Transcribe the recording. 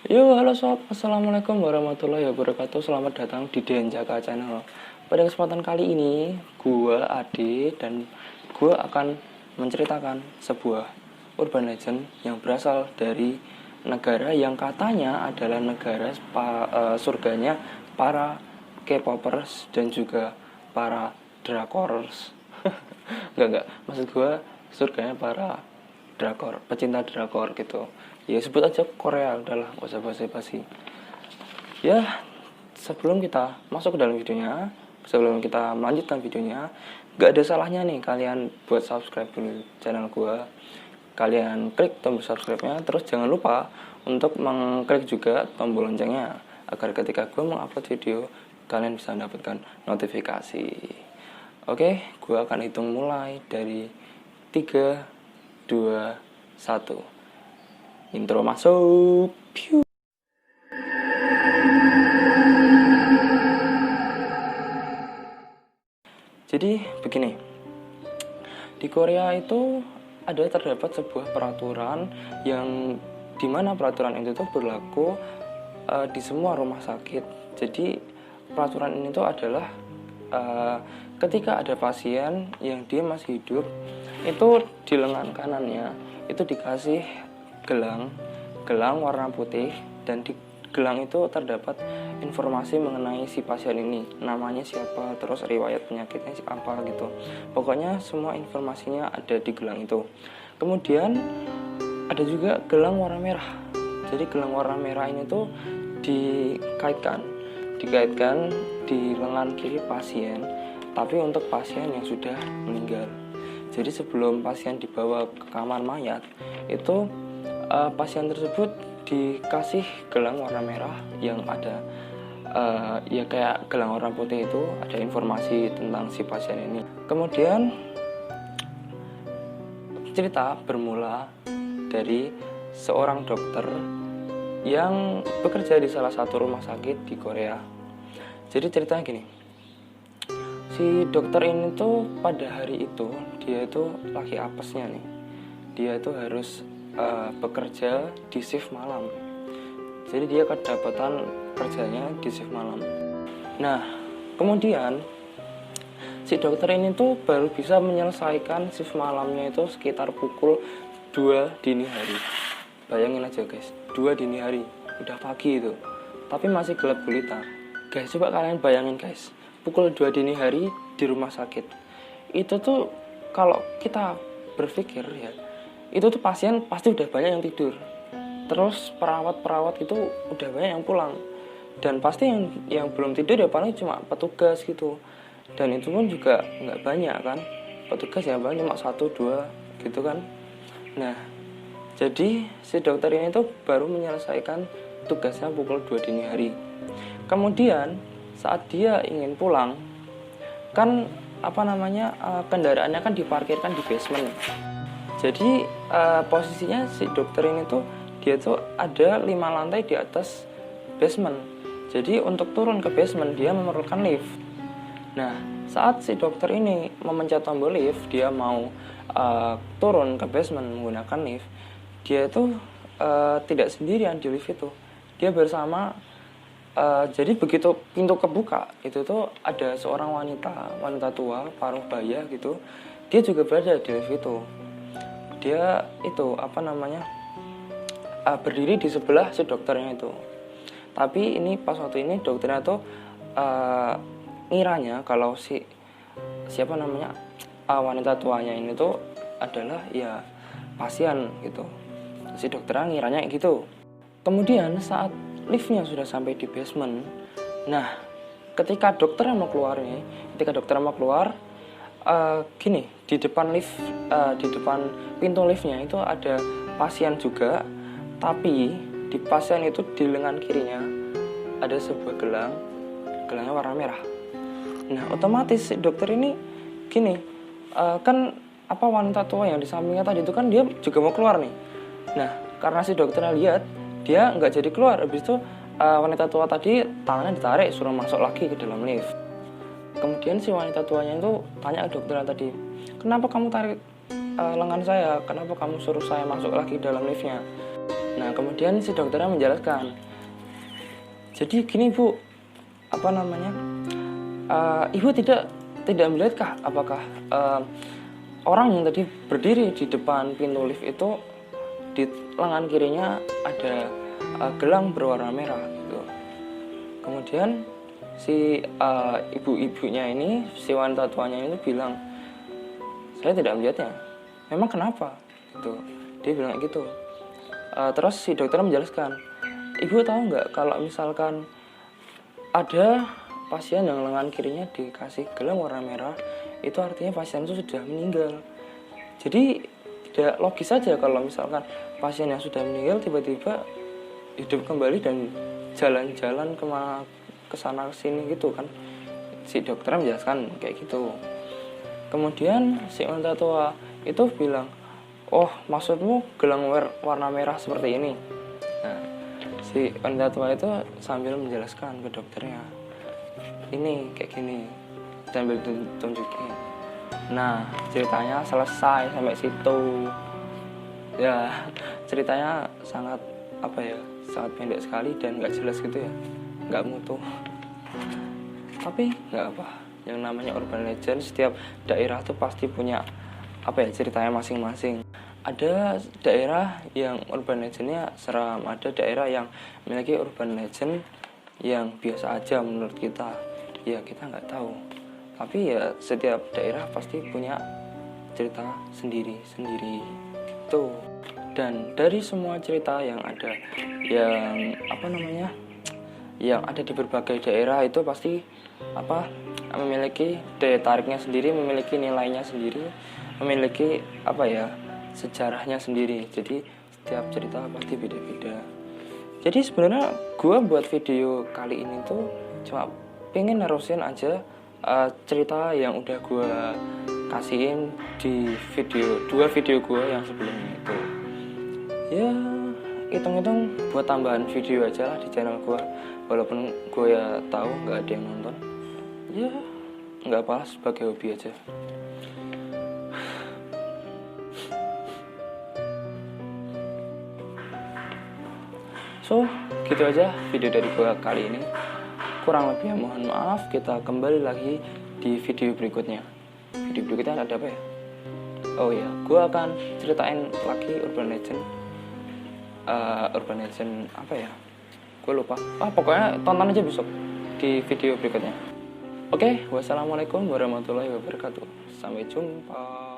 Yo, halo sob, assalamualaikum warahmatullahi wabarakatuh. Selamat datang di Denjaka Channel. Pada kesempatan kali ini, gua Ade dan gua akan menceritakan sebuah urban legend yang berasal dari negara yang katanya adalah negara surganya para K-popers dan juga para drakors. Enggak, maksud gua surganya para drakor, pecinta drakor gitu. Ya sebut aja Korea, udahlah gak usah basa-basi. Ya, sebelum kita masuk ke dalam videonya, sebelum kita melanjutkan videonya, gak ada salahnya nih kalian buat subscribe dulu channel gua. Kalian klik tombol subscribe-nya, terus jangan lupa untuk mengklik juga tombol loncengnya agar ketika gua mengupload video kalian bisa mendapatkan notifikasi. Oke, gua akan hitung mulai dari 3 2 1. Intro masuk. Piu. Jadi begini, di Korea itu terdapat sebuah peraturan yang dimana peraturan itu tuh berlaku di semua rumah sakit. Jadi peraturan ini tuh adalah ketika ada pasien yang dia masih hidup, itu di lengan kanannya itu dikasih gelang warna putih, dan di gelang itu terdapat informasi mengenai si pasien ini, namanya siapa, terus riwayat penyakitnya apa gitu. Pokoknya semua informasinya ada di gelang itu. Kemudian ada juga gelang warna merah. Jadi gelang warna merah ini tuh dikaitkan di lengan kiri pasien, tapi untuk pasien yang sudah meninggal. Jadi sebelum pasien dibawa ke kamar mayat, itu pasien tersebut dikasih gelang warna merah yang ada ya kayak gelang warna putih itu ada informasi tentang si pasien ini. Kemudian cerita bermula dari seorang dokter yang bekerja di salah satu rumah sakit di Korea. Jadi ceritanya gini, si dokter ini tuh pada hari itu dia itu lagi apesnya nih. Dia itu harus bekerja di shift malam. Jadi dia kedapatan kerjanya di shift malam. Nah, kemudian si dokter ini tuh baru bisa menyelesaikan shift malamnya itu sekitar pukul 2 dini hari. Bayangin aja guys, 2 dini hari, udah pagi itu, tapi masih gelap gulita. Guys, coba kalian bayangin guys, pukul 2 dini hari di rumah sakit. Itu tuh kalau kita berpikir ya, itu tuh pasien pasti udah banyak yang tidur. Terus perawat itu udah banyak yang pulang. Dan pasti yang belum tidur ya paling cuma petugas gitu. Dan itu pun juga nggak banyak kan. Petugas ya paling cuma 1-2 gitu kan. Nah, jadi si dokter ini tuh baru menyelesaikan tugasnya pukul 2 dini hari. Kemudian saat dia ingin pulang, kan kendaraannya kan diparkirkan di basement. Jadi posisinya si dokter ini tuh dia tuh ada 5 lantai di atas basement. Jadi untuk turun ke basement dia memerlukan lift. Nah, saat si dokter ini memencet tombol lift, dia mau turun ke basement menggunakan lift, dia itu tidak sendirian di lift itu. Dia bersama jadi begitu pintu kebuka, itu tuh ada seorang wanita tua, paruh baya gitu. Dia juga berada di lift itu. Dia itu berdiri di sebelah si dokternya itu. Tapi ini pas waktu ini dokternya tuh ngiranya kalau wanita tuanya ini tuh adalah ya pasien gitu. Si dokternya ngiranya gitu. Kemudian saat liftnya sudah sampai di basement, nah ketika dokternya mau keluar, gini, di depan pintu liftnya itu ada pasien juga, tapi di pasien itu di lengan kirinya ada sebuah gelangnya warna merah. Nah otomatis si dokter ini gini, wanita tua yang di sampingnya tadi itu kan dia juga mau keluar nih. Nah karena si dokternya lihat, dia nggak jadi keluar. Habis itu wanita tua tadi tangannya ditarik suruh masuk lagi ke dalam lift. Kemudian si wanita tuanya itu tanya ke dokternya tadi, kenapa kamu tarik lengan saya? Kenapa kamu suruh saya masuk lagi dalam liftnya? Nah kemudian si dokternya menjelaskan, jadi gini Bu, apa namanya, ibu tidak melihatkah apakah orang yang tadi berdiri di depan pintu lift itu di lengan kirinya ada gelang berwarna merah gitu. Kemudian si ibu-ibunya ini, si wanita tuanya ini bilang, saya tidak melihatnya. Memang kenapa? Gitu. Dia bilang gitu. Terus si dokter menjelaskan, ibu tahu nggak kalau misalkan ada pasien yang lengan kirinya dikasih gelang warna merah, itu artinya pasien itu sudah meninggal. Jadi tidak logis saja kalau misalkan pasien yang sudah meninggal tiba-tiba hidup kembali dan jalan-jalan ke sana ke sini gitu kan. Si dokter menjelaskan kayak gitu. Kemudian si wanita tua itu bilang, oh maksudmu gelang warna merah seperti ini? Nah, si wanita tua itu sambil menjelaskan ke dokternya, ini kayak gini, sambil tunjukin. Nah ceritanya selesai sampai situ. Ya ceritanya sangat sangat pendek sekali dan nggak jelas gitu ya, nggak mutu. Tapi nggak apa, yang namanya urban legend, setiap daerah tuh pasti punya ceritanya masing-masing. Ada daerah yang urban legendnya seram, ada daerah yang memiliki urban legend yang biasa aja menurut kita. Ya kita nggak tahu, tapi ya setiap daerah pasti punya cerita sendiri-sendiri gitu. Dan dari semua cerita yang ada, yang ada di berbagai daerah itu pasti memiliki daya tariknya sendiri, memiliki nilainya sendiri, memiliki sejarahnya sendiri. Jadi setiap cerita pasti beda-beda. Jadi sebenarnya gue buat video kali ini tuh cuma pengen nerusin aja cerita yang udah gue kasihin di dua video gue yang sebelumnya itu. Ya hitung-hitung buat tambahan video aja lah di channel gue, walaupun gue ya tahu nggak ada yang nonton. Ya nggak apa, sebagai hobi aja. So gitu aja video dari gue kali ini. Kurang lebih mohon maaf. Kita kembali lagi di video berikutnya. Video berikutnya ada apa ya? Oh iya, gue akan ceritain lagi urban legend apa ya? Gue lupa. Pokoknya tonton aja besok di video berikutnya. Oke, wassalamualaikum warahmatullahi wabarakatuh. Sampai jumpa.